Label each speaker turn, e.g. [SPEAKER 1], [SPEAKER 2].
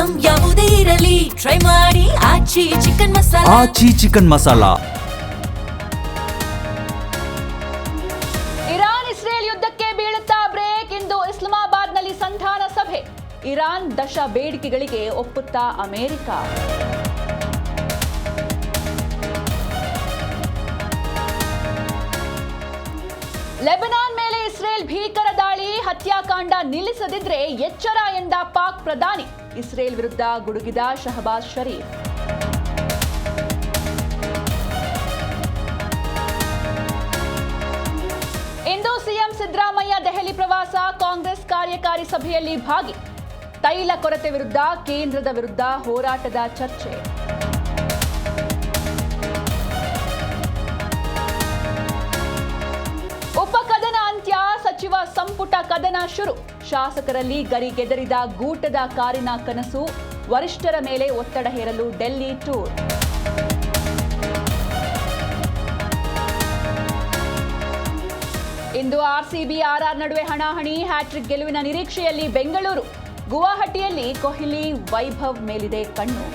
[SPEAKER 1] Item ಯಾವುದೇ ಇರಲಿ try ಮಾಡಿ ಆಚಿ ಚಿಕನ್ ಮಸಾಲಾ.
[SPEAKER 2] ಆಚಿ ಚಿಕನ್ ಮಸಾಲಾ.
[SPEAKER 3] ಇರಾನ್ ಇಸ್ರೇಲ್ ಯುದ್ಧಕ್ಕೆ ಬೀಳುತ್ತಾ ಬ್ರೇಕ್. ಇಂದು ಇಸ್ಲಾಮಾಬಾದ್ನಲ್ಲಿ ಸಂಧಾನ ಸಭೆ. ಇರಾನ್ ದಶ ಬೇಡಿಕೆಗಳಿಗೆ ಒಪ್ಪುತ್ತಾ ಅಮೆರಿಕ. ಲೆಬನಾನ್ ಮೇಲೆ ಇಸ್ರೇಲ್ ಭೀಕರ ದಾಳಿ. ಹತ್ಯಾಕಾಂಡ ನಿಲ್ಲಿಸದಿದ್ರೆ ಎಚ್ಚರ ಎಂದ ಪಾಕ್ ಪ್ರಧಾನಿ. ಇಸ್ರೇಲ್ ವಿರುದ್ಧ ಗುಡುಗಿದ ಶಹಬಾಜ್ ಶರೀಫ್. ಇಂದು ಸಿಎಂ ಸಿದ್ದರಾಮಯ್ಯ ದೆಹಲಿ ಪ್ರವಾಸ. ಕಾಂಗ್ರೆಸ್ ಕಾರ್ಯಕಾರಿ ಸಭೆಯಲ್ಲಿ ಭಾಗಿ. ತೈಲ ಕೊರತೆ ವಿರುದ್ಧ ಕೇಂದ್ರದ ವಿರುದ್ಧ ಹೋರಾಟದ ಚರ್ಚೆ. ಉಪಕದನ ಅಂತ್ಯ. ಸಚಿವ ಸಂಪುಟ ಕದನ ಶುರು. ಶಾಸಕರಲ್ಲಿ ಗರಿಗೆದರಿದ ಗೂಟದ ಕಾರಿನ ಕನಸು. ವರಿಷ್ಠರ ಮೇಲೆ ಒತ್ತಡ ಹೇರಲು ಡೆಲ್ಲಿ ಟೂರ್. ಇಂದು ಆರ್ಸಿಬಿ ಆರ್ಆರ್ ನಡುವೆ ಹಣಾಹಣಿ. ಹ್ಯಾಟ್ರಿಕ್ ಗೆಲುವಿನ ನಿರೀಕ್ಷೆಯಲ್ಲಿ ಬೆಂಗಳೂರು. ಗುವಾಹಟಿಯಲ್ಲಿ ಕೊಹ್ಲಿ ವೈಭವ್ ಮೇಲಿದೆ ಕಣ್ಣು.